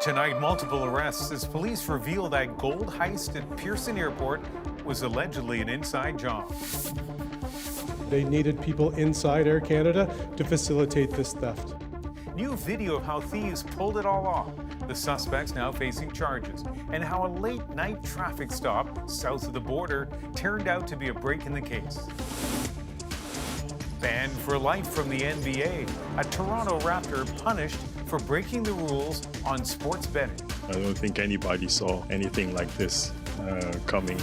Tonight, multiple arrests as police reveal that gold heist at Pearson Airport was allegedly an inside job. They needed people inside Air Canada to facilitate this theft. New video of how thieves pulled it all off. The suspects now facing charges, and how a late-night traffic stop south of the border turned out to be a break in the case. Banned for life from the NBA. A Toronto Raptor punished for breaking the rules on sports betting. I don't think anybody saw anything like this coming.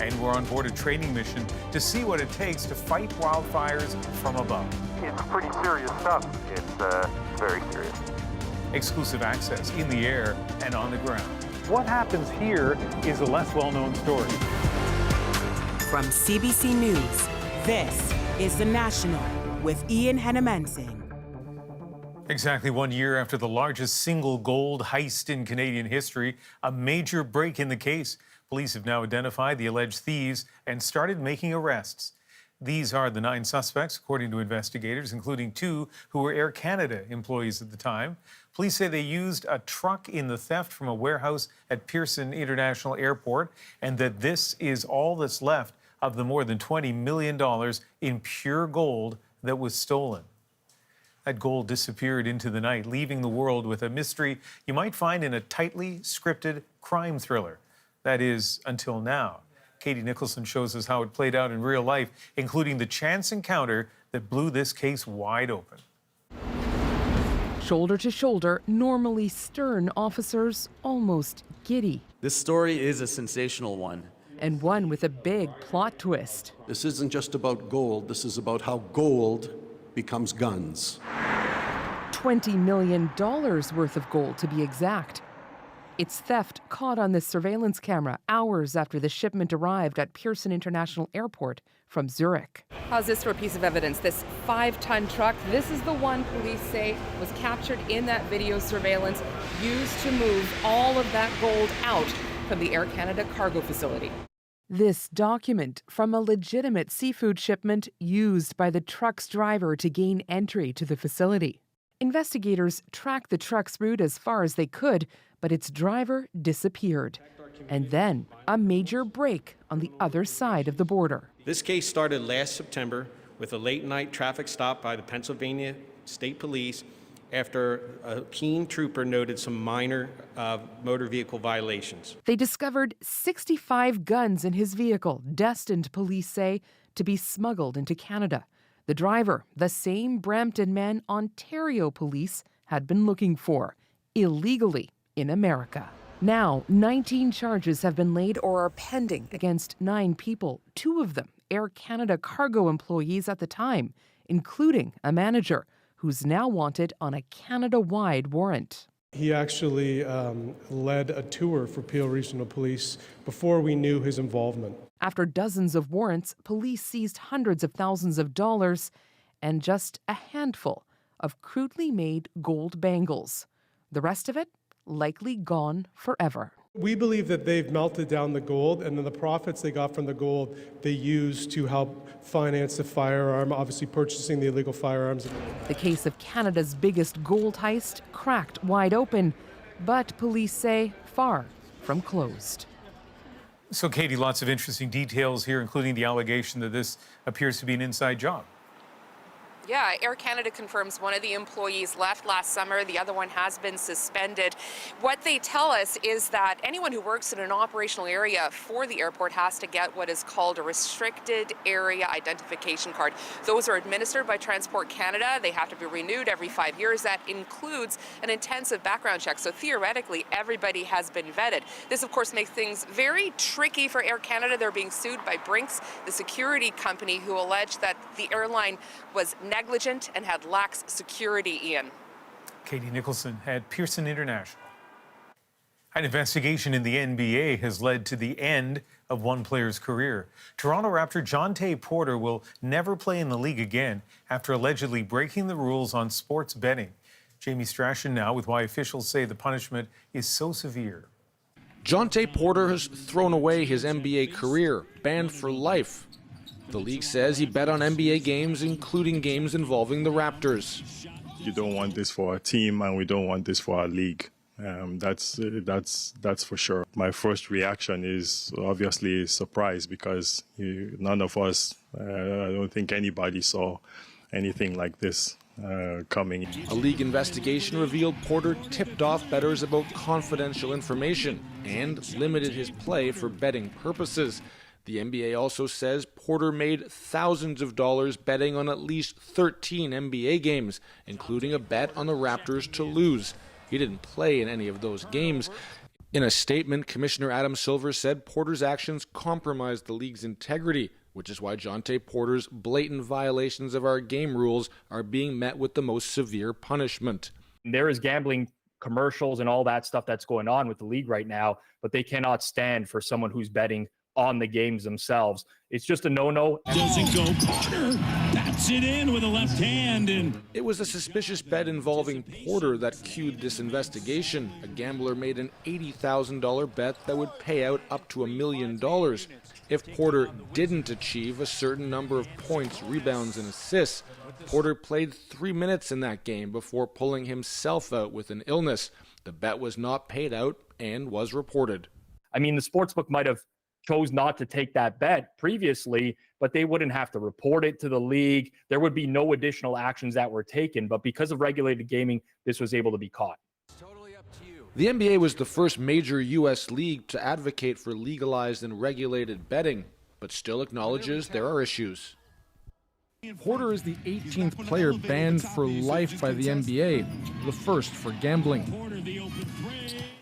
And we're on board a training mission to see what it takes to fight wildfires from above. It's pretty serious stuff. It's very serious. Exclusive access in the air and on the ground. What happens here is a less well-known story. From CBC News, this is The National with Ian Hanomansing. Exactly 1 year after the largest single gold heist in Canadian history, a major break in the case. Police have now identified the alleged thieves and started making arrests. These are the 9 suspects, according to investigators, including 2 who were Air Canada employees at the time. Police say they used a truck in the theft from a warehouse at Pearson International Airport, and that this is all that's left of the more than $20 million in pure gold that was stolen. That gold disappeared into the night, leaving the world with a mystery you might find in a tightly scripted crime thriller. That is, until now. Katie Nicholson shows us how it played out in real life, including the chance encounter that blew this case wide open. Shoulder to shoulder, normally stern officers almost giddy. This story is a sensational one. And one with a big plot twist. This isn't just about gold, this is about how gold becomes guns. $20 million worth of gold, to be exact. Its theft caught on this surveillance camera hours after the shipment arrived at Pearson International Airport from Zurich. How's this for a piece of evidence? This 5-ton truck, this is the one police say was captured in that video surveillance, used to move all of that gold out from the Air Canada cargo facility. This document from a legitimate seafood shipment used by the truck's driver to gain entry to the facility. Investigators tracked the truck's route as far as they could, but its driver disappeared. And then a major break on the other side of the border. This case started last September with a late-night traffic stop by the Pennsylvania State Police after a keen trooper noted some minor motor vehicle violations. They discovered 65 guns in his vehicle, destined, police say, to be smuggled into Canada. The driver, the same Brampton man Ontario police had been looking for, illegally in America. Now, 19 charges have been laid or are pending against 9 people, 2 of them Air Canada cargo employees at the time, including a manager who's now wanted on a Canada-wide warrant. He actually led a tour for Peel Regional Police before we knew his involvement. After dozens of warrants, police seized hundreds of thousands of dollars and just a handful of crudely made gold bangles. The rest of it likely gone forever. We believe that they've melted down the gold, and then the profits they got from the gold they used to help finance the firearm, obviously purchasing the illegal firearms. The case of Canada's biggest gold heist cracked wide open, but police say far from closed. So, Katie, lots of interesting details here, including the allegation that this appears to be an inside job. Yeah, Air Canada confirms one of the employees left last summer. The other one has been suspended. What they tell us is that anyone who works in an operational area for the airport has to get what is called a restricted area identification card. Those are administered by Transport Canada. They have to be renewed every 5 years. That includes an intensive background check. So theoretically, everybody has been vetted. This, of course, makes things very tricky for Air Canada. They're being sued by Brinks, the security company, who alleged that the airline was negligent and had lax security, Ian. Katie Nicholson at Pearson International. An investigation in the NBA has led to the end of one player's career. Toronto Raptor Jontay Porter will never play in the league again after allegedly breaking the rules on sports betting. Jamie Strachan now with why officials say the punishment is so severe. Jontay Porter has thrown away his NBA career, banned for life. The league says he bet on NBA games, including games involving the Raptors. You don't want this for our team, and we don't want this for our league. That's for sure. My first reaction is obviously surprise, because none of us, I don't think anybody saw anything like this coming. A league investigation revealed Porter tipped off bettors about confidential information and limited his play for betting purposes. The NBA also says Porter made thousands of dollars betting on at least 13 NBA games, including a bet on the Raptors to lose. He didn't play in any of those games. In a statement, Commissioner Adam Silver said Porter's actions compromised the league's integrity, which is why Jontay Porter's blatant violations of our game rules are being met with the most severe punishment. There is gambling commercials and all that stuff that's going on with the league right now, but they cannot stand for someone who's betting on the games themselves. It's just a no-no. Doesn't go. Porter bats it in with a left hand. And it was a suspicious bet involving Porter that cued this investigation. A gambler made an $80,000 bet that would pay out up to $1 million if Porter didn't achieve a certain number of points, rebounds, and assists. Porter played 3 minutes in that game before pulling himself out with an illness. The bet was not paid out and was reported. I mean, the sportsbook might have chose not to take that bet previously, but they wouldn't have to report it to the league. There would be no additional actions that were taken, but because of regulated gaming, this was able to be caught. The NBA was the first major U.S. league to advocate for legalized and regulated betting, but still acknowledges there are issues. Porter is the 18th player banned for life by the NBA, the first for gambling.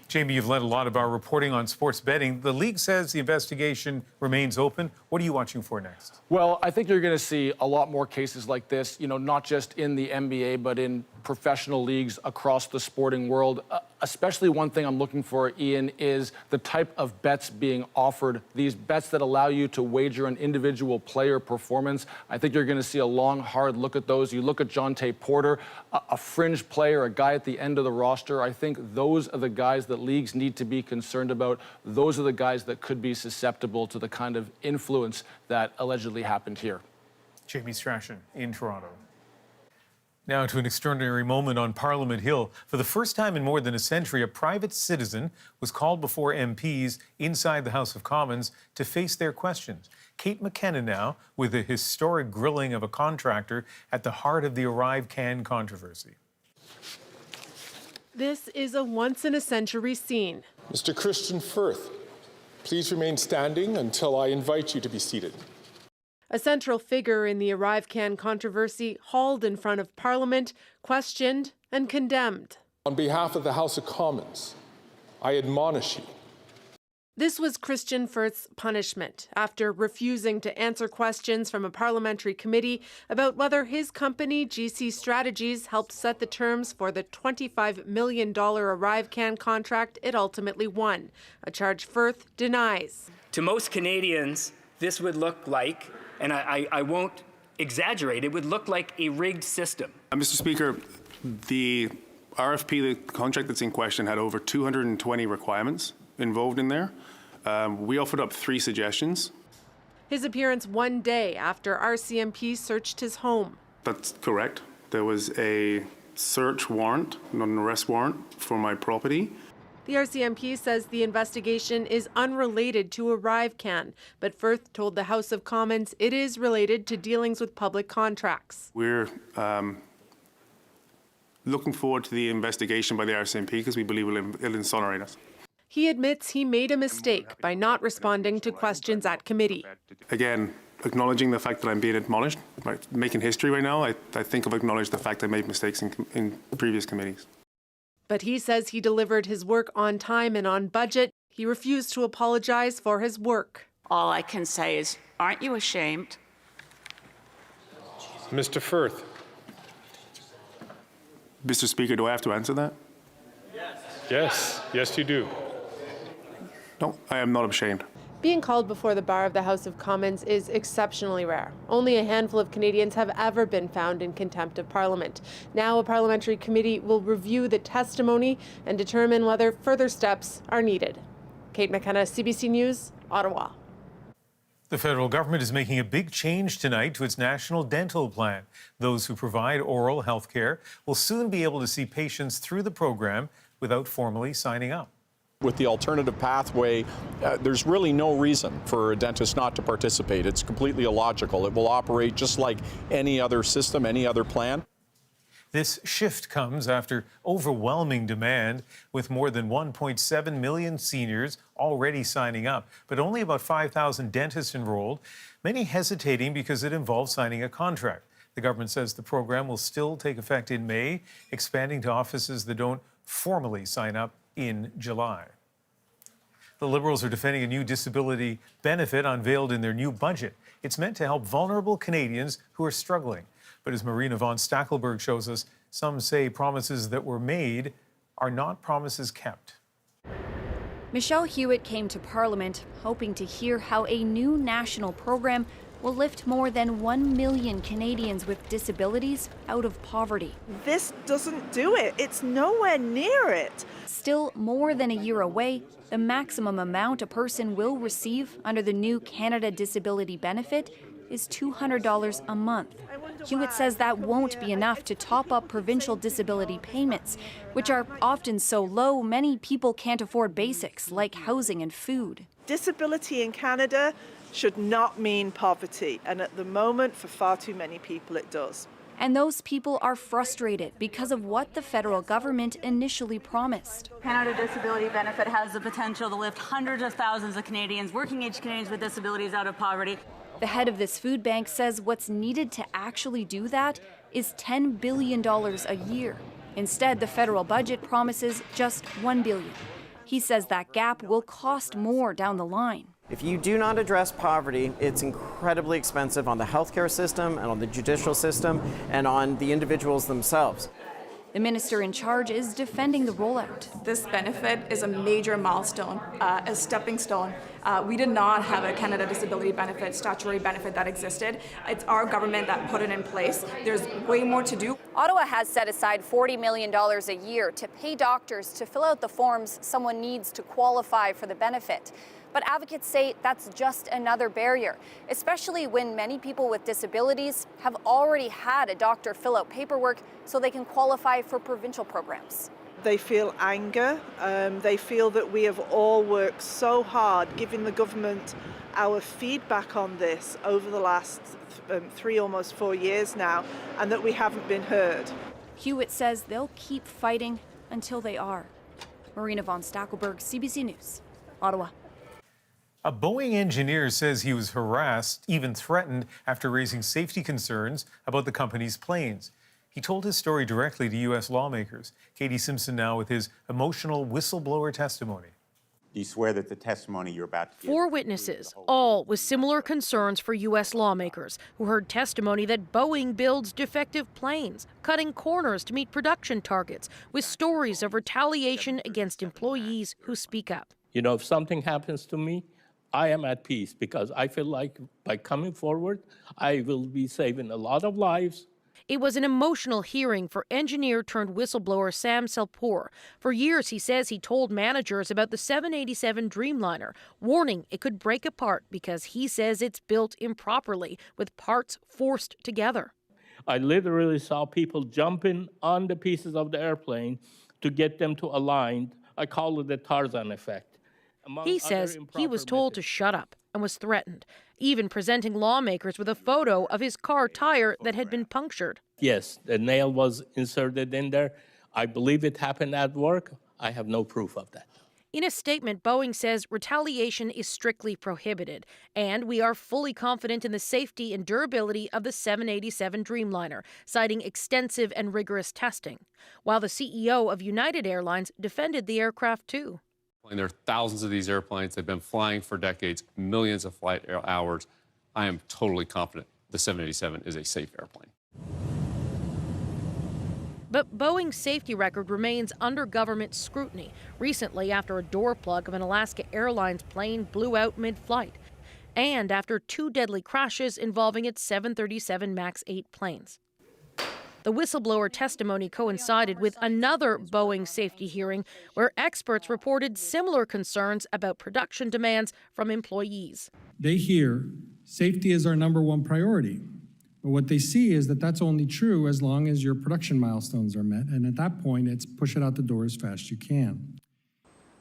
Jamie, you've led a lot of our reporting on sports betting. The league says the investigation remains open. What are you watching for next? Well, I think you're going to see a lot more cases like this, not just in the NBA, but in professional leagues across the sporting world. Especially one thing I'm looking for, Ian, is the type of bets being offered, these bets that allow you to wager on individual player performance. I think you're going to see a long, hard look at those. You look at Jontay Porter, a fringe player, a guy at the end of the roster. I think those are the guys that leagues need to be concerned about. Those are the guys that could be susceptible to the kind of influence that allegedly happened here. Jamie Strachan in Toronto. Now to an extraordinary moment on Parliament Hill. For the first time in more than a century, a private citizen was called before MPs inside the House of Commons to face their questions. Kate McKenna now with a historic grilling of a contractor at the heart of the ArriveCan controversy. This is a once-in-a-century scene. Mr. Christian Firth, please remain standing until I invite you to be seated. A central figure in the ArriveCan controversy hauled in front of Parliament, questioned and condemned. On behalf of the House of Commons, I admonish you. This was Christian Firth's punishment after refusing to answer questions from a parliamentary committee about whether his company, GC Strategies, helped set the terms for the $25 million ArriveCan contract it ultimately won, a charge Firth denies. To most Canadians, this would look like, and I won't exaggerate, it would look like a rigged system. Mr. Speaker, the RFP, the contract that's in question, had over 220 requirements involved in there. We offered up 3 suggestions. His appearance one day after RCMP searched his home. That's correct. There was a search warrant, not an arrest warrant, for my property. The RCMP says the investigation is unrelated to ArriveCan, but Firth told the House of Commons it is related to dealings with public contracts. We're looking forward to the investigation by the RCMP because we believe it'll exonerate us. He admits he made a mistake by not responding to questions at committee. Again, acknowledging the fact that I'm being admonished, making history right now, I think I've acknowledged the fact I made mistakes in previous committees. But he says he delivered his work on time and on budget. He refused to apologize for his work. All I can say is, aren't you ashamed? Mr. Firth. Mr. Speaker, do I have to answer that? Yes, you do. No, I am not ashamed. Being called before the bar of the House of Commons is exceptionally rare. Only a handful of Canadians have ever been found in contempt of Parliament. Now a parliamentary committee will review the testimony and determine whether further steps are needed. Kate McKenna, CBC News, Ottawa. The federal government is making a big change tonight to its national dental plan. Those who provide oral health care will soon be able to see patients through the program without formally signing up. With the alternative pathway, there's really no reason for a dentist not to participate. It's completely illogical. It will operate just like any other system, any other plan. This shift comes after overwhelming demand, with more than 1.7 million seniors already signing up, but only about 5,000 dentists enrolled, many hesitating because it involves signing a contract. The government says the program will still take effect in May, expanding to offices that don't formally sign up in July. The Liberals are defending a new disability benefit unveiled in their new budget. It's meant to help vulnerable Canadians who are struggling. But as Marina von Stackelberg shows us, some say promises that were made are not promises kept. Michelle Hewitt came to Parliament hoping to hear how a new national program will lift more than 1 million Canadians with disabilities out of poverty. This doesn't do it. It's nowhere near it. Still more than a year away, the maximum amount a person will receive under the new Canada Disability Benefit is $200 a month. Hewitt says that won't be enough to top up provincial disability payments, which are often so low many people can't afford basics like housing and food. Disability in Canada should not mean poverty, and at the moment, for far too many people, it does. And those people are frustrated because of what the federal government initially promised. Canada Disability Benefit has the potential to lift hundreds of thousands of Canadians, working age Canadians with disabilities, out of poverty. The head of this food bank says what's needed to actually do that is $10 billion a year. Instead, the federal budget promises just $1 billion. He says that gap will cost more down the line. If you do not address poverty, it's incredibly expensive on the healthcare system and on the judicial system and on the individuals themselves. The minister in charge is defending the rollout. This benefit is a major milestone, a stepping stone. We did not have a Canada Disability Benefit, statutory benefit that existed. It's our government that put it in place. There's way more to do. Ottawa has set aside $40 million a year to pay doctors to fill out the forms someone needs to qualify for the benefit. But advocates say that's just another barrier, especially when many people with disabilities have already had a doctor fill out paperwork so they can qualify for provincial programs. They feel anger. They feel that we have all worked so hard giving the government our feedback on this over the last 3, almost 4 years now, and that we haven't been heard. Hewitt says they'll keep fighting until they are. Marina von Stackelberg, CBC News, Ottawa. A Boeing engineer says he was harassed, even threatened, after raising safety concerns about the company's planes. He told his story directly to U.S. lawmakers. Katie Simpson now with his emotional whistleblower testimony. Do you swear that the testimony you're about to give... 4 witnesses, all with similar concerns for U.S. lawmakers, who heard testimony that Boeing builds defective planes, cutting corners to meet production targets, with stories of retaliation against employees who speak up. You know, if something happens to me, I am at peace because I feel like by coming forward, I will be saving a lot of lives. It was an emotional hearing for engineer turned whistleblower Sam Salpour. For years, he says he told managers about the 787 Dreamliner, warning it could break apart because he says it's built improperly with parts forced together. I literally saw people jumping on the pieces of the airplane to get them to align. I call it the Tarzan effect. He says he was told to shut up and was threatened, even presenting lawmakers with a photo of his car tire that had been punctured. Yes, the nail was inserted in there. I believe it happened at work. I have no proof of that. In a statement, Boeing says retaliation is strictly prohibited, and we are fully confident in the safety and durability of the 787 Dreamliner, citing extensive and rigorous testing, while the CEO of United Airlines defended the aircraft too. There are thousands of these airplanes. They've been flying for decades, millions of flight hours. I am totally confident the 787 is a safe airplane. But Boeing's safety record remains under government scrutiny, recently after a door plug of an Alaska Airlines plane blew out mid-flight, and after 2 deadly crashes involving its 737 MAX 8 planes. The whistleblower testimony coincided with another Boeing safety hearing where experts reported similar concerns about production demands from employees. They hear safety is our #1 priority. But what they see is that that's only true as long as your production milestones are met. And at that point, it's push it out the door as fast as you can.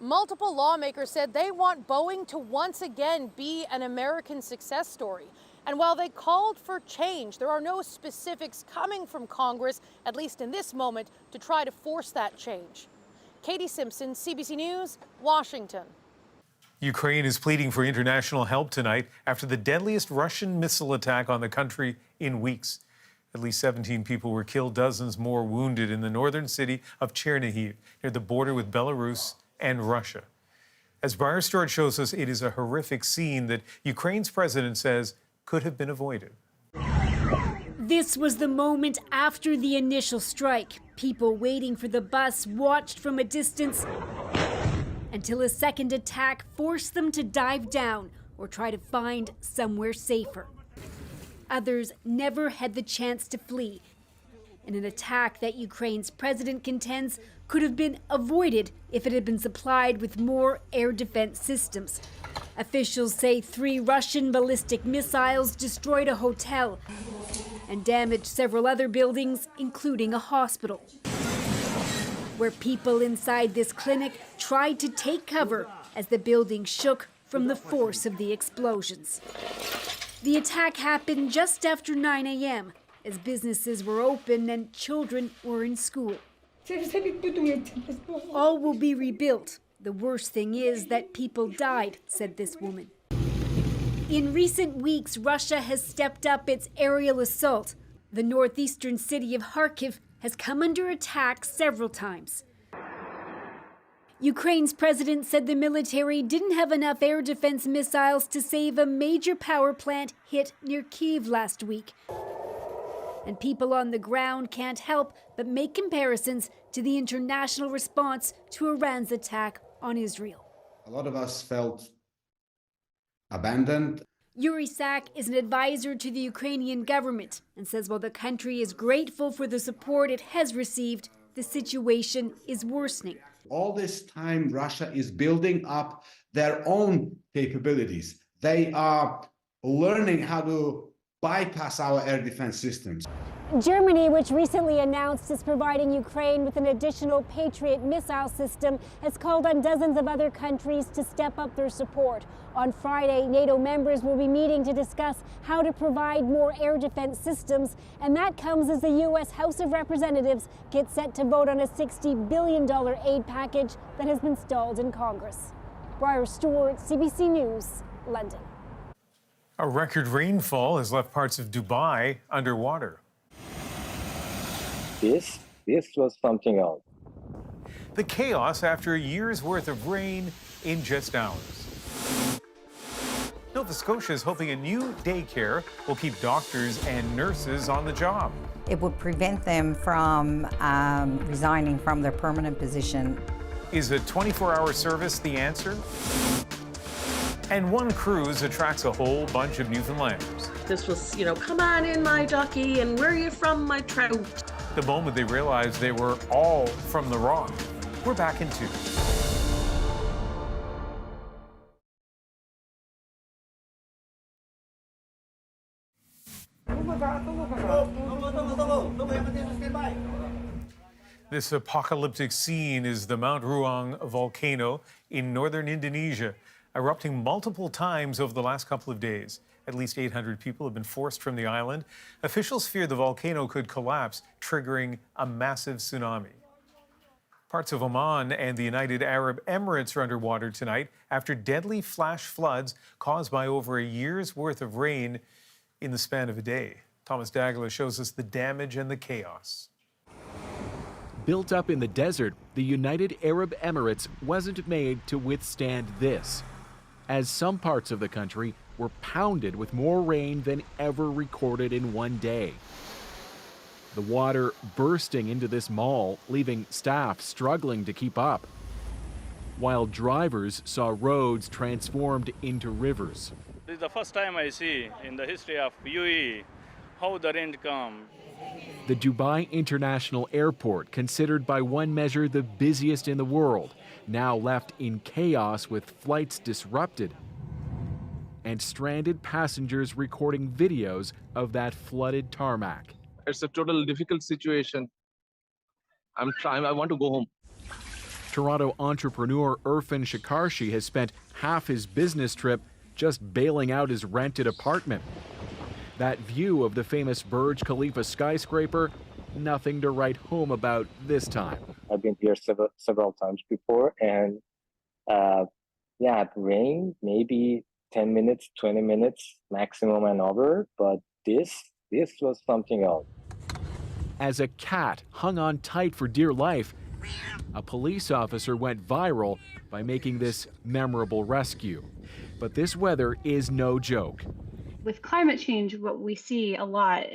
Multiple lawmakers said they want Boeing to once again be an American success story. And while they called for change, there are no specifics coming from Congress, at least in this moment, to try to force that change. Katie Simpson, CBC News, Washington. Ukraine is pleading for international help tonight after the deadliest Russian missile attack on the country in weeks. At least 17 people were killed, dozens more wounded in the northern city of Chernihiv, near the border with Belarus and Russia. As Briar Stewart shows us, it is a horrific scene that Ukraine's president says could have been avoided. This was the moment after the initial strike. People waiting for the bus watched from a distance until a second attack forced them to dive down or try to find somewhere safer. Others never had the chance to flee in an attack that Ukraine's president contends could have been avoided if it had been supplied with more air defense systems. Officials say 3 Russian ballistic missiles destroyed a hotel and damaged several other buildings, including a hospital, where people inside this clinic tried to take cover as the building shook from the force of the explosions. The attack happened just after 9 a.m. as businesses were open and children were in school. All will be rebuilt. The worst thing is that people died, said this woman. In recent weeks, Russia has stepped up its aerial assault. The northeastern city of Kharkiv has come under attack several times. Ukraine's president said the military didn't have enough air defense missiles to save a major power plant hit near Kyiv last week. And people on the ground can't help but make comparisons to the international response to Iran's attack on Israel. A lot of us felt abandoned. Yuri Sak is an advisor to the Ukrainian government and says while the country is grateful for the support it has received, the situation is worsening. All this time, Russia is building up their own capabilities. They are learning how to bypass our air defense systems. Germany, which recently announced it's providing Ukraine with an additional Patriot missile system, has called on dozens of other countries to step up their support. On Friday, NATO members will be meeting to discuss how to provide more air defense systems, and that comes as the U.S. House of Representatives gets set to vote on a $60 billion aid package that has been stalled in Congress. Briar Stewart, CBC News, London. A record rainfall has left parts of Dubai underwater. This was something else. The chaos after a year's worth of rain in just hours. Nova Scotia is hoping a new daycare will keep doctors and nurses on the job. It would prevent them from resigning from their permanent position. Is a 24-hour service the answer? And one cruise attracts a whole bunch of Newfoundlanders. This was, come on in, my ducky, and where are you from, my trout? The moment they realized they were all from the Rock. We're back in 2. This apocalyptic scene is the Mount Ruang volcano in northern Indonesia, erupting multiple times over the last couple of days. At least 800 people have been forced from the island. Officials fear the volcano could collapse, triggering a massive tsunami. Parts of Oman and the United Arab Emirates are underwater tonight after deadly flash floods caused by over a year's worth of rain in the span of a day. Thomas Dagla shows us the damage and the chaos. Built up in the desert, the United Arab Emirates wasn't made to withstand this, as some parts of the country were pounded with more rain than ever recorded in one day. The water bursting into this mall, leaving staff struggling to keep up, while drivers saw roads transformed into rivers. This is the first time I see in the history of UAE how the rain comes The Dubai International Airport, considered by one measure the busiest in the world, now left in chaos with flights disrupted and stranded passengers recording videos of that flooded tarmac. It's a total difficult situation. I want to go home. Toronto entrepreneur Irfan Shakarshi has spent half his business trip just bailing out his rented apartment. That view of the famous Burj Khalifa skyscraper, nothing to write home about this time. I've been here several times before, and yeah, it rained maybe 10 minutes, 20 minutes maximum and over, but this was something else. As a cat hung on tight for dear life, a police officer went viral by making this memorable rescue. But this weather is no joke. With climate change, what we see a lot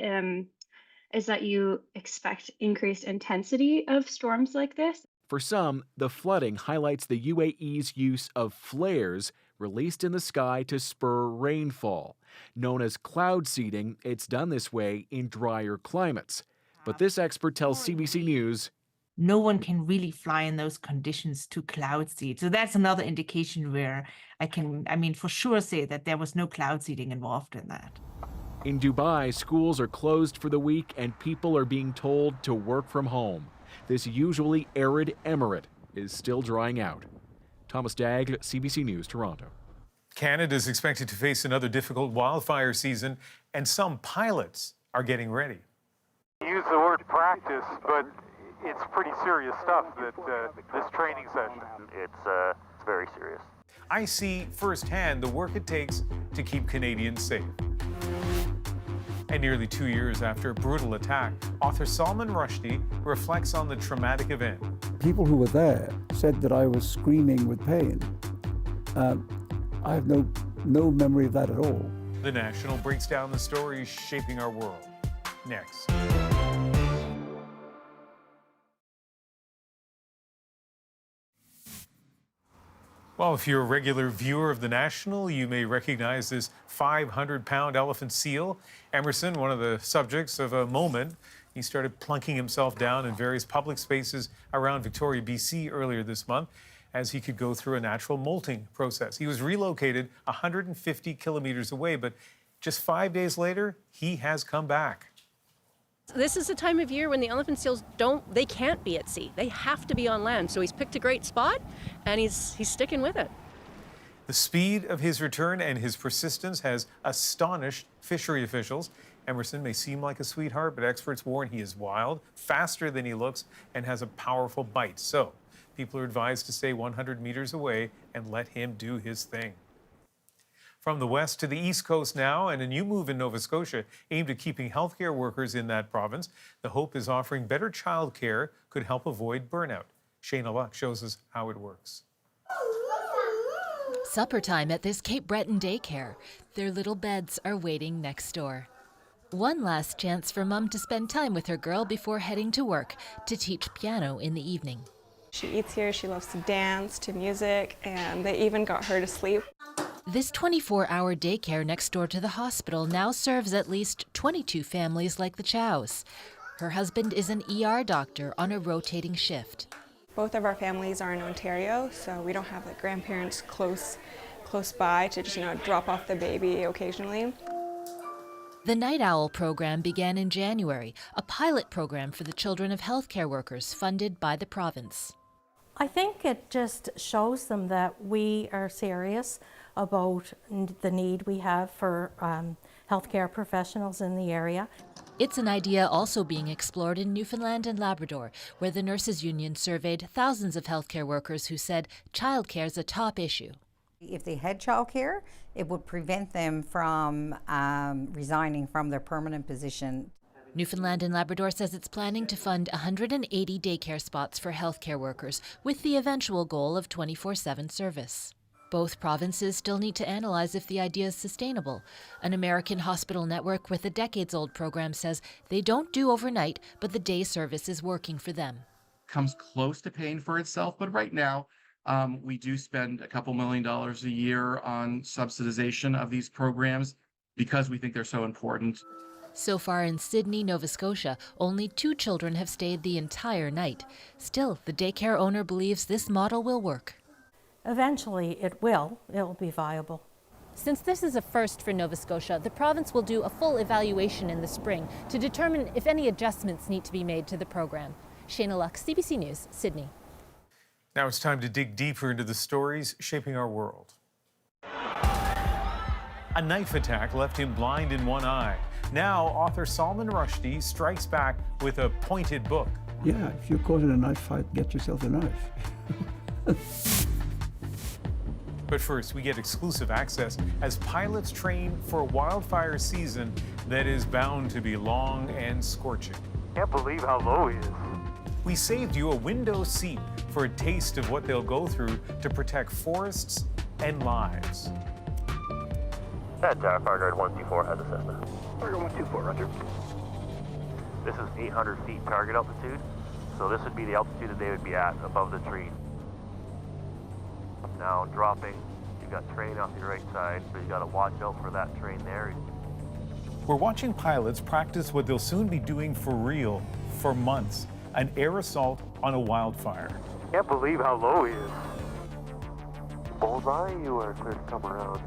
is that you expect increased intensity of storms like this. For some, the flooding highlights the UAE's use of flares released in the sky to spur rainfall. Known as cloud seeding, it's done this way in drier climates. But this expert tells CBC News, no one can really fly in those conditions to cloud seed. So that's another indication where I can for sure say that there was no cloud seeding involved in that. In Dubai, schools are closed for the week and people are being told to work from home. This usually arid emirate is still drying out. Thomas Daigle, CBC News, Toronto. Canada is expected to face another difficult wildfire season, and some pilots are getting ready. Use the word practice, but it's pretty serious stuff, this training session. It's very serious. I see firsthand the work it takes to keep Canadians safe. And nearly 2 years after a brutal attack, author Salman Rushdie reflects on the traumatic event. People who were there said that I was screaming with pain. I have no memory of that at all. The National breaks down the stories shaping our world. Next. Well, if you're a regular viewer of The National, you may recognize this 500-pound elephant seal. Emerson, one of the subjects of a moment, he started plunking himself down in various public spaces around Victoria, BC earlier this month as he could go through a natural molting process. He was relocated 150 kilometers away, but just 5 days later, he has come back. This is the time of year when the elephant seals they can't be at sea. They have to be on land. So he's picked a great spot and he's sticking with it. The speed of his return and his persistence has astonished fishery officials. Emerson may seem like a sweetheart, but experts warn he is wild, faster than he looks, and has a powerful bite. So people are advised to stay 100 meters away and let him do his thing. From the west to the east coast now, and a new move in Nova Scotia aimed at keeping healthcare workers in that province. The hope is offering better child care could help avoid burnout. Shayna Luck shows us how it works. Supper time at this Cape Breton daycare. Their little beds are waiting next door. One last chance for Mum to spend time with her girl before heading to work to teach piano in the evening. She eats here, she loves to dance to music, and they even got her to sleep. This 24-hour daycare next door to the hospital now serves at least 22 families like the Chows. Her husband is an ER doctor on a rotating shift. Both of our families are in Ontario, so we don't have like grandparents close by to just drop off the baby occasionally. The Night Owl program began in January, a pilot program for the children of healthcare workers funded by the province. I think it just shows them that we are serious about the need we have for healthcare professionals in the area. It's an idea also being explored in Newfoundland and Labrador, where the Nurses Union surveyed thousands of healthcare workers who said childcare is a top issue. If they had childcare, it would prevent them from resigning from their permanent position. Newfoundland and Labrador says it's planning to fund 180 daycare spots for healthcare workers, with the eventual goal of 24/7 service. Both provinces still need to analyze if the idea is sustainable. An American hospital network with a decades-old program says they don't do overnight, but the day service is working for them. Comes close to paying for itself, but right now we do spend a couple $1 million a year on subsidization of these programs because we think they're so important. So far in Sydney, Nova Scotia, only 2 children have stayed the entire night. Still, the daycare owner believes this model will work. Eventually, it will be viable. Since this is a first for Nova Scotia, the province will do a full evaluation in the spring to determine if any adjustments need to be made to the program. Shayna Luck, CBC News, Sydney. Now it's time to dig deeper into the stories shaping our world. A knife attack left him blind in one eye. Now, author Salman Rushdie strikes back with a pointed book. Yeah, if you're caught in a knife fight, get yourself a knife. But first, we get exclusive access as pilots train for a wildfire season that is bound to be long and scorching. Can't believe how low he is. We saved you a window seat for a taste of what they'll go through to protect forests and lives. At Fireguard 124 has a Cessna. Fireguard 124, roger. This is 800 feet target altitude, so this would be the altitude that they would be at above the tree. Now dropping, you've got train off your right side, so you got to watch out for that train there. We're watching pilots practice what they'll soon be doing for real for months, an air assault on a wildfire. Can't believe how low he is. Bullseye, you are clear to come around.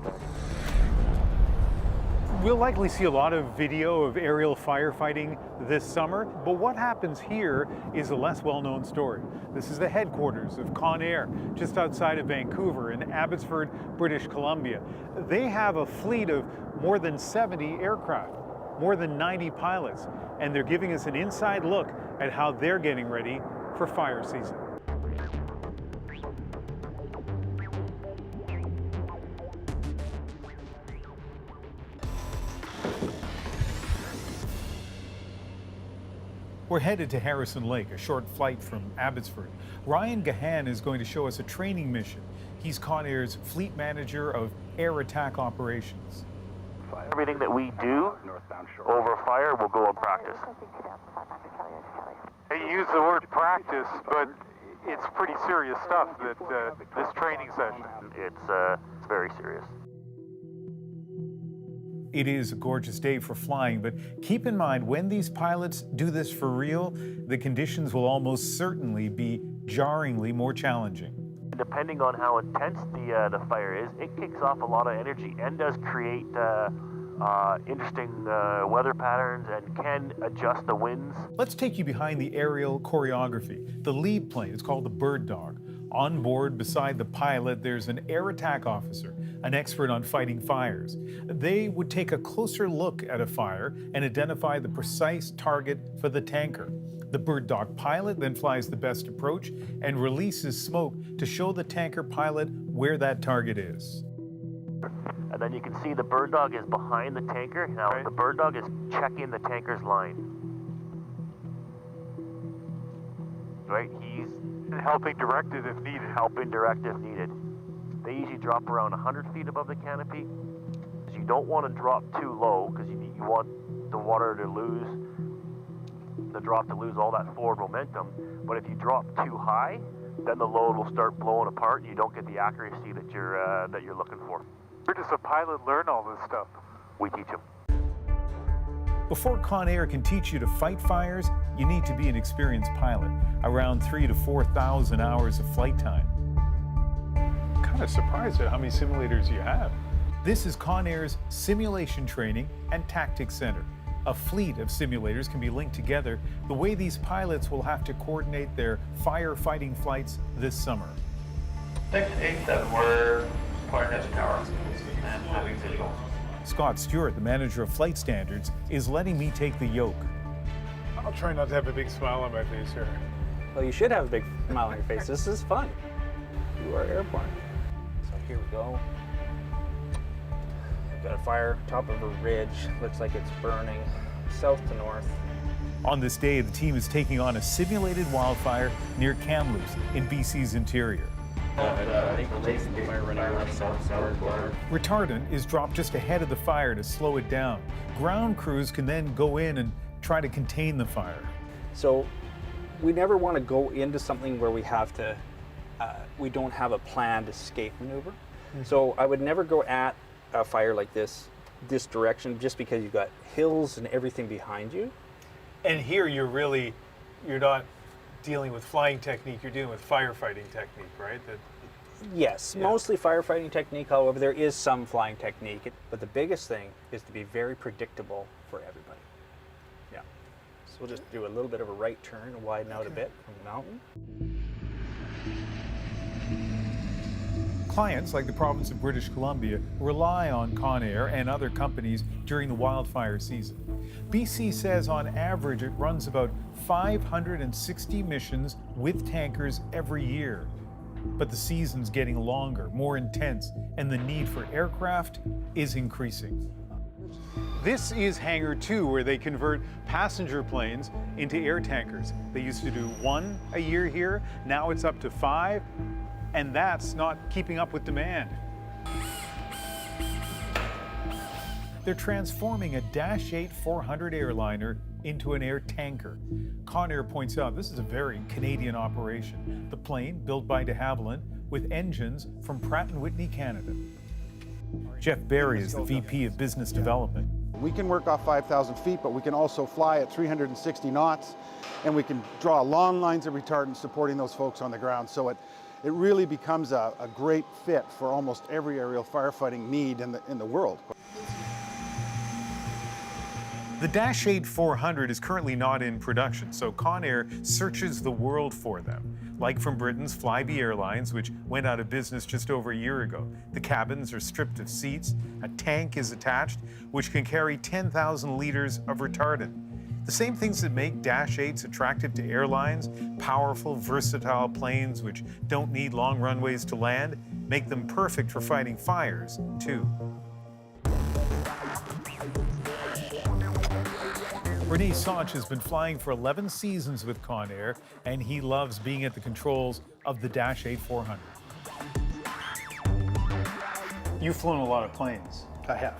We'll likely see a lot of video of aerial firefighting this summer, but what happens here is a less well-known story. This is the headquarters of Conair, just outside of Vancouver in Abbotsford, British Columbia. They have a fleet of more than 70 aircraft, more than 90 pilots, and they're giving us an inside look at how they're getting ready for fire season. We're headed to Harrison Lake, a short flight from Abbotsford. Ryan Gahan is going to show us a training mission. He's Conair's fleet manager of air attack operations. Everything that we do over fire will go on practice. Hey, you use the word practice, but it's pretty serious stuff, that this training session. It's very serious. It is a gorgeous day for flying, but keep in mind when these pilots do this for real, the conditions will almost certainly be jarringly more challenging. Depending on how intense the fire is, it kicks off a lot of energy and does create interesting weather patterns and can adjust the winds. Let's take you behind the aerial choreography. The lead plane is called the Bird Dog. On board, beside the pilot, there's an air attack officer, an expert on fighting fires. They would take a closer look at a fire and identify the precise target for the tanker. The Bird Dog pilot then flies the best approach and releases smoke to show the tanker pilot where that target is. And then you can see the Bird Dog is behind the tanker. Now the Bird Dog is checking the tanker's line. Right, he's helping direct it if needed. Helping direct if needed. They usually drop around 100 feet above the canopy. You don't want to drop too low because you want the water to lose, the drop to lose all that forward momentum. But if you drop too high, then the load will start blowing apart and you don't get the accuracy that you're looking for. Where does a pilot learn all this stuff? We teach them. Before Conair can teach you to fight fires, you need to be an experienced pilot, around 3,000 to 4,000 hours of flight time. I'm kind of surprised at how many simulators you have. This is Conair's Simulation Training and Tactics Center. A fleet of simulators can be linked together the way these pilots will have to coordinate their firefighting flights this summer. 687, we're pointing at the tower and having visual. Scott Stewart, the manager of flight standards, is letting me take the yoke. I'll try not to have a big smile on my face here. Well, you should have a big smile on your face. This is fun. You are airborne. So here we go. We've got a fire, top of a ridge. Looks like it's burning south to north. On this day, the team is taking on a simulated wildfire near Kamloops in BC's interior. Retardant is dropped just ahead of the fire to slow it down. Ground crews can then go in and try to contain the fire. So we never want to go into something where we have to, we don't have a planned escape maneuver. So I would never go at a fire like this this direction just because you've got hills and everything behind you. And here you're not dealing with flying technique, you're dealing with firefighting technique, right? Yes, mostly firefighting technique. However, there is some flying technique. But the biggest thing is to be very predictable for everybody. Yeah. So we'll just do a little bit of a right turn and widen out a bit from the mountain. Clients like the province of British Columbia rely on Conair and other companies during the wildfire season. BC says on average it runs about 560 missions with tankers every year. But the season's getting longer, more intense, and the need for aircraft is increasing. This is Hangar 2, where they convert passenger planes into air tankers. They used to do 1 a year here, now it's up to 5, and that's not keeping up with demand. They're transforming a Dash 8-400 airliner into an air tanker. Conair points out this is a very Canadian operation. The plane, built by de Havilland, with engines from Pratt & Whitney, Canada. Jeff Barry is the VP of Business Development. We can work off 5,000 feet, but we can also fly at 360 knots, and we can draw long lines of retardant supporting those folks on the ground. So it really becomes a great fit for almost every aerial firefighting need in the world. The Dash 8-400 is currently not in production, so Conair searches the world for them. Like from Britain's Flybe Airlines, which went out of business just over a year ago. The cabins are stripped of seats, a tank is attached, which can carry 10,000 liters of retardant. The same things that make Dash 8s attractive to airlines, powerful, versatile planes which don't need long runways to land, make them perfect for fighting fires, too. René Sanch has been flying for 11 seasons with Conair, and he loves being at the controls of the Dash 8-400. You've flown a lot of planes. I have.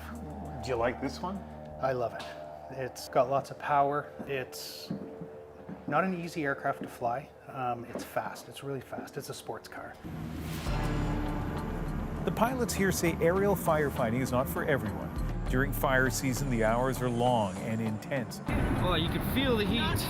Do you like this one? I love it. It's got lots of power. It's not an easy aircraft to fly. It's fast. It's really fast. It's a sports car. The pilots here say aerial firefighting is not for everyone. During fire season, the hours are long and intense. Oh, you can feel the heat.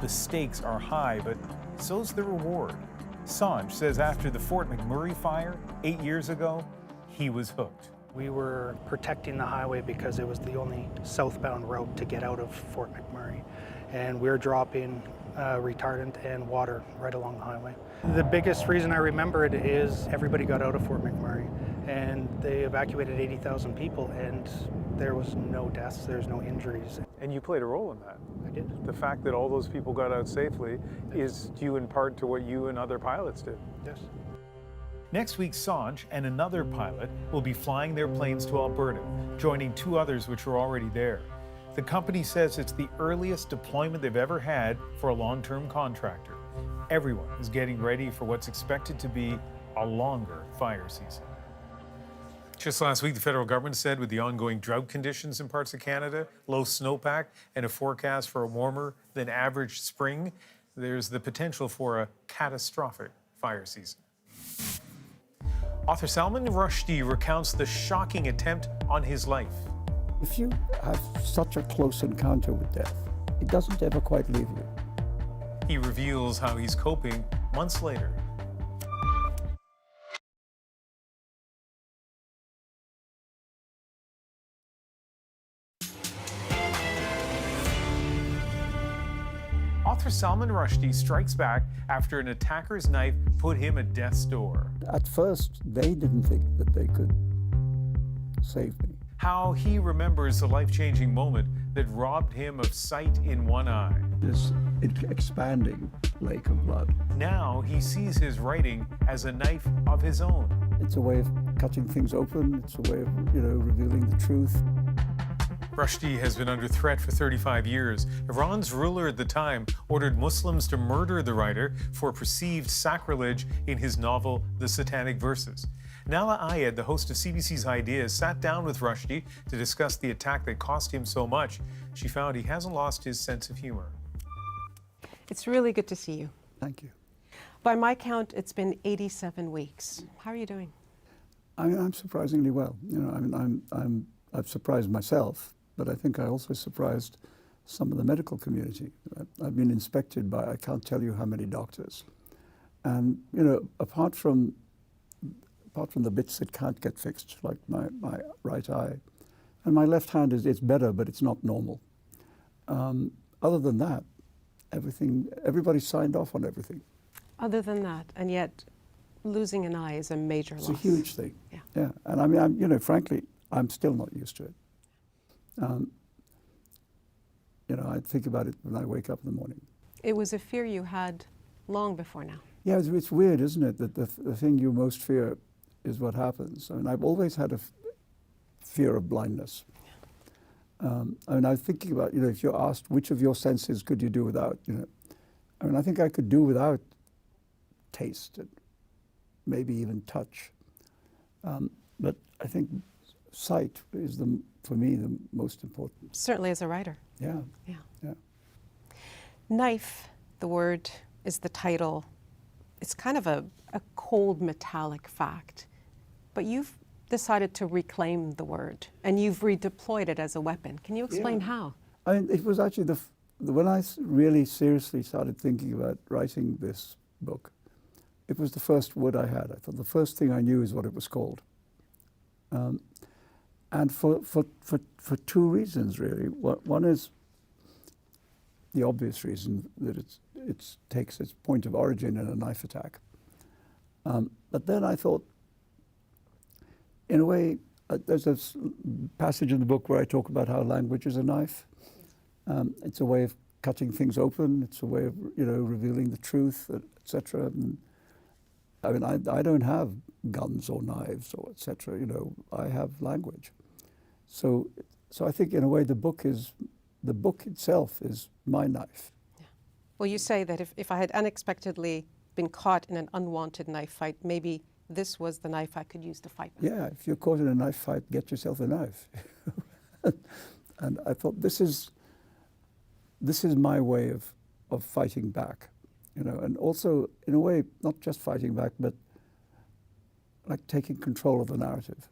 The stakes are high, but so's the reward. Sanch says after the Fort McMurray fire 8 years ago, he was hooked. We were protecting the highway because it was the only southbound route to get out of Fort McMurray. And we're dropping retardant and water right along the highway. The biggest reason I remember it is everybody got out of Fort McMurray and they evacuated 80,000 people and there was no deaths, there's no injuries. And you played a role in that. I did. The fact that all those people got out safely is due in part to what you and other pilots did. Yes. Next week, Sanch and another pilot will be flying their planes to Alberta, joining 2 others which are already there. The company says it's the earliest deployment they've ever had for a long-term contractor. Everyone is getting ready for what's expected to be a longer fire season. Just last week, the federal government said with the ongoing drought conditions in parts of Canada, low snowpack, and a forecast for a warmer than average spring, there's the potential for a catastrophic fire season. Author Salman Rushdie recounts the shocking attempt on his life. If you have such a close encounter with death, it doesn't ever quite leave you. He reveals how he's coping months later. Author Salman Rushdie strikes back after an attacker's knife put him at death's door. At first, they didn't think that they could save me. How he remembers the life-changing moment that robbed him of sight in one eye. This expanding lake of blood. Now he sees his writing as a knife of his own. It's a way of cutting things open. It's a way of, revealing the truth. Rushdie has been under threat for 35 years. Iran's ruler at the time ordered Muslims to murder the writer for perceived sacrilege in his novel, The Satanic Verses. Nala Ayed, the host of CBC's Ideas, sat down with Rushdie to discuss the attack that cost him so much. She found he hasn't lost his sense of humor. It's really good to see you. Thank you. By my count, it's been 87 weeks. How are you doing? I'm surprisingly well. I'm I've surprised myself, but I think I also surprised some of the medical community. I've been inspected by, I can't tell you how many doctors. And, you know, apart from the bits that can't get fixed, like my right eye, and my left hand it's better, but it's not normal. Other than that, everybody signed off on everything. Other than that, and yet losing an eye is a major loss. It's a huge thing. Yeah. Yeah. And I mean, you know, frankly, I'm still not used to it. You know, I think about it when I wake up in the morning. It was a fear you had long before now. Yeah, it's weird, isn't it, that the thing you most fear is what happens. I mean, I've always had a fear of blindness. I mean, I'm thinking about, you know, if you're asked which of your senses could you do without, you know, I mean, I think I could do without taste and maybe even touch. But I think sight is, for me, the most important. Certainly as a writer. Yeah. Yeah. Yeah. Knife, the word, is the title. It's kind of a cold metallic fact, but you've decided to reclaim the word and you've redeployed it as a weapon. Can you explain how? I mean, it was actually when I really seriously started thinking about writing this book, it was the first word I had. I thought the first thing I knew is what it was called. And for two reasons, really. One is the obvious reason that it takes its point of origin in a knife attack. But then I thought, in a way, there's a passage in the book where I talk about how language is a knife. It's a way of cutting things open. It's a way of, you know, revealing the truth, etc. I mean, I don't have guns or knives or etc. You know, I have language. So I think in a way the book itself is my knife. Yeah. Well, you say that if I had unexpectedly been caught in an unwanted knife fight, maybe this was the knife I could use to fight back. Yeah, if you're caught in a knife fight, get yourself a knife. And I thought this is my way of fighting back, you know, and also in a way not just fighting back, but like taking control of the narrative,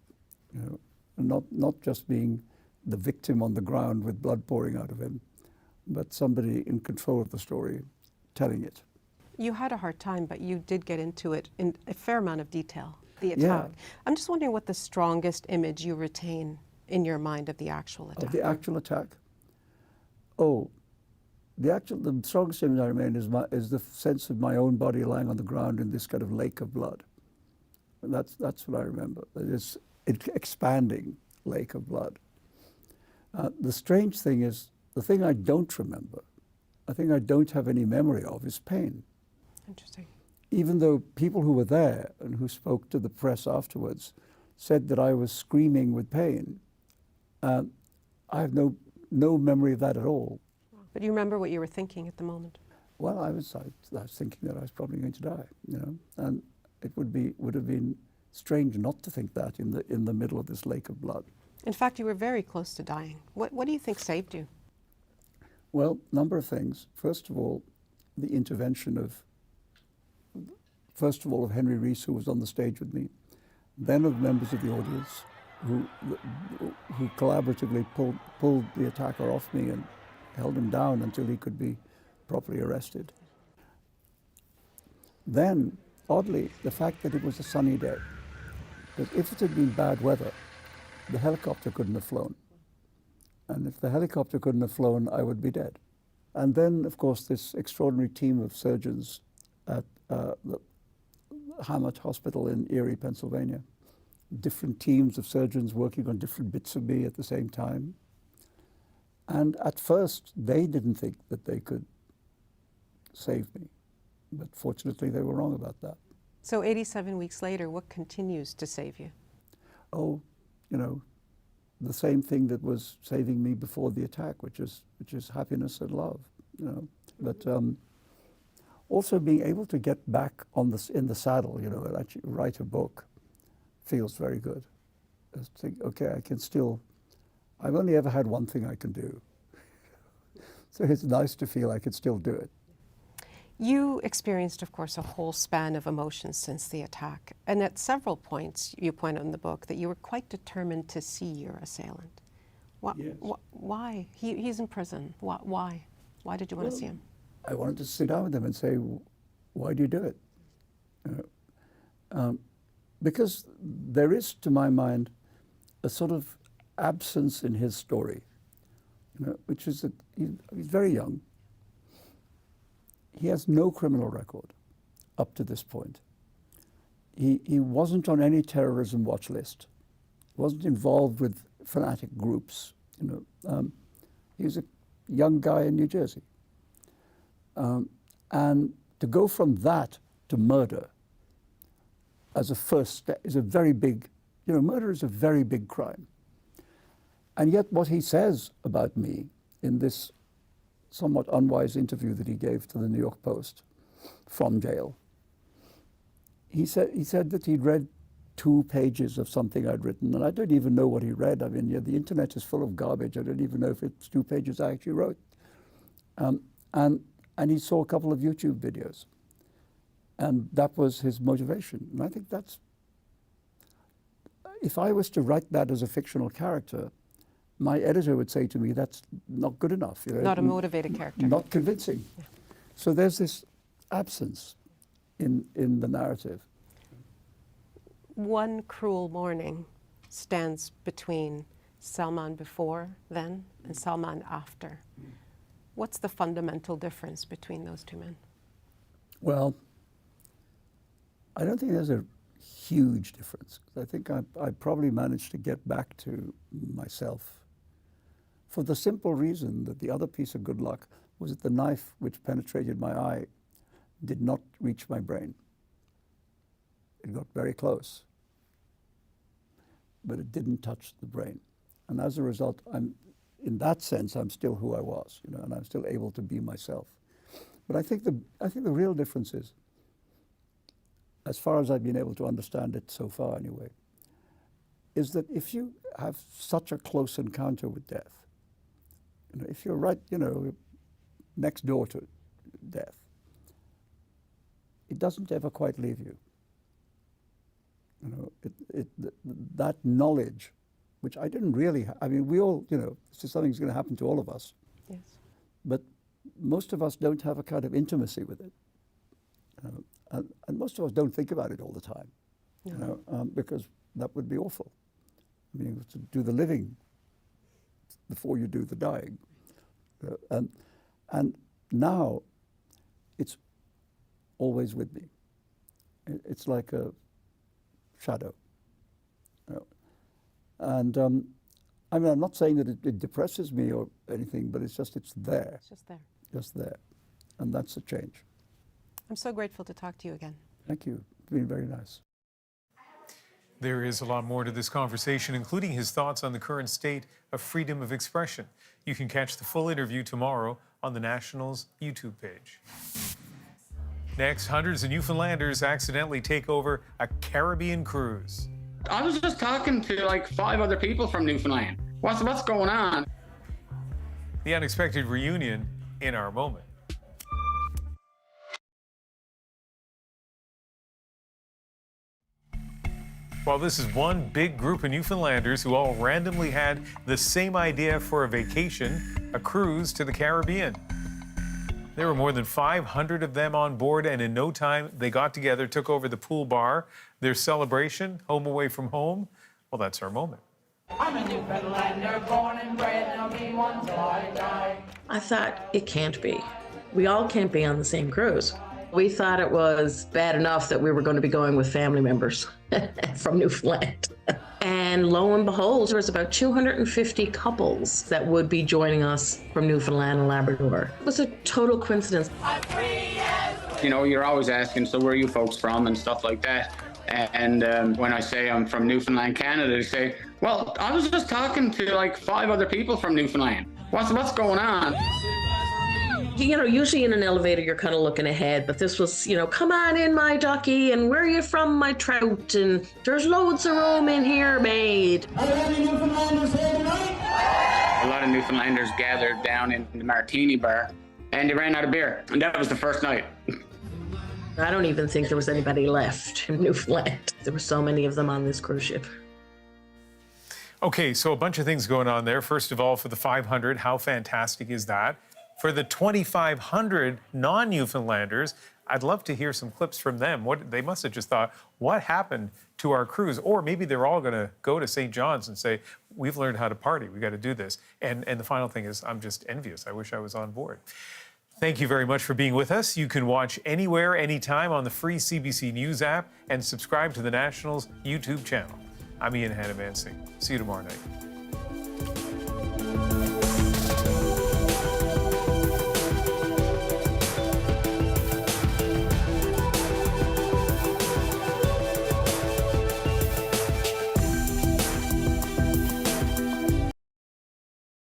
you know, and not just being the victim on the ground with blood pouring out of him, but somebody in control of the story, telling it. You had a hard time, but you did get into it in a fair amount of detail, the attack. Yeah. I'm just wondering what the strongest image you retain in your mind of the actual attack. Of the actual attack? Oh, the strongest image I remain is the sense of my own body lying on the ground in this kind of lake of blood. And that's what I remember. This expanding lake of blood. The strange thing is, the thing I don't remember, the thing I don't have any memory of, is pain. Interesting. Even though people who were there and who spoke to the press afterwards said that I was screaming with pain, I have no memory of that at all. But you remember what you were thinking at the moment? Well, I was thinking that I was probably going to die, you know, and it would have been strange not to think that in the middle of this lake of blood. In fact, you were very close to dying. What do you think saved you? Well, number of things. First of all, the intervention of Henry Rees, who was on the stage with me, then of members of the audience who collaboratively pulled the attacker off me and held him down until he could be properly arrested. Then, oddly, the fact that it was a sunny day, that if it had been bad weather, the helicopter couldn't have flown. And if the helicopter couldn't have flown, I would be dead. And then, of course, this extraordinary team of surgeons at the Hamlet Hospital in Erie, Pennsylvania. Different teams of surgeons working on different bits of me at the same time. And at first, they didn't think that they could save me. But fortunately, they were wrong about that. So 87 weeks later, what continues to save you? Oh, you know, the same thing that was saving me before the attack, which is happiness and love, you know. But also being able to get back in the saddle, you know, and actually write a book feels very good. I think, okay, I've only ever had one thing I can do. So it's nice to feel I can still do it. You experienced, of course, a whole span of emotions since the attack. And at several points, you point out in the book that you were quite determined to see your assailant. Why? He's in prison. Why? Why did you want to see him? I wanted to sit down with him and say, why do you do it? Because there is, to my mind, a sort of absence in his story, which is that he's very young. He has no criminal record up to this point. He wasn't on any terrorism watch list. Wasn't involved with fanatic groups. He was a young guy in New Jersey. And to go from that to murder as a first step is a very big, murder is a very big crime. And yet what he says about me in this somewhat unwise interview that he gave to the New York Post from jail, he said that he'd read 2 pages of something I'd written, and I don't even know what he read. I mean, the internet is full of garbage. I don't even know if it's 2 pages I actually wrote. And he saw a couple of YouTube videos. And that was his motivation. And I think that's, if I was to write that as a fictional character, my editor would say to me, that's not good enough. Not a motivated character. Not convincing. Yeah. So there's this absence in the narrative. One cruel morning stands between Salman before then and Salman after. What's the fundamental difference between those 2 men? Well, I don't think there's a huge difference. I think I probably managed to get back to myself for the simple reason that the other piece of good luck was that the knife which penetrated my eye did not reach my brain. It got very close, but it didn't touch the brain. And as a result, in that sense, I'm still who I was, and I'm still able to be myself. But I think the real difference is, as far as I've been able to understand it so far anyway, is that if you have such a close encounter with death, if you're right, next door to death, it doesn't ever quite leave you. That knowledge, which I didn't really I mean, we all, something's going to happen to all of us. Yes. But most of us don't have a kind of intimacy with it. And most of us don't think about it all the time, because that would be awful. I mean, to do the living before you do the dying. And now it's always with me. It's like a shadow. And I mean, I'm not saying that it depresses me or anything, but it's there. It's just there. Just there. And that's a change. I'm so grateful to talk to you again. Thank you. It's been very nice. There is a lot more to this conversation, including his thoughts on the current state of freedom of expression. You can catch the full interview tomorrow on the National's YouTube page. Next, hundreds of Newfoundlanders accidentally take over a Caribbean cruise. I was just talking to like 5 other people from Newfoundland. What's going on? The unexpected reunion in our moment. While this is one big group of Newfoundlanders who all randomly had the same idea for a vacation, a cruise to the Caribbean. There were more than 500 of them on board, and in no time they got together, took over the pool bar. Their celebration, home away from home, well, that's our moment. I'm a Newfoundlander, born and bred, and I'll be one till I die. I thought, it can't be. We all can't be on the same cruise. We thought it was bad enough that we were going to be going with family members from Newfoundland. And lo and behold, there was about 250 couples that would be joining us from Newfoundland and Labrador. It was a total coincidence. You're always asking, so where are you folks from and stuff like that. And when I say I'm from Newfoundland, Canada, they say, well, I was just talking to like 5 other people from Newfoundland. What's going on? Usually in an elevator, you're kind of looking ahead, but this was, come on in, my ducky, and where are you from, my trout, and there's loads of room in here, mate. A lot of Newfoundlanders gathered down in the Martini bar, and they ran out of beer. And that was the first night. I don't even think there was anybody left in Newfoundland. There were so many of them on this cruise ship. Okay, so a bunch of things going on there. First of all, for the 500, how fantastic is that? For the 2,500 non-Newfoundlanders, I'd love to hear some clips from them. They must have just thought, what happened to our cruise? Or maybe they're all going to go to St. John's and say, we've learned how to party. We got to do this. And the final thing is, I'm just envious. I wish I was on board. Thank you very much for being with us. You can watch anywhere, anytime on the free CBC News app and subscribe to the National's YouTube channel. I'm Hanomansing. See you tomorrow night.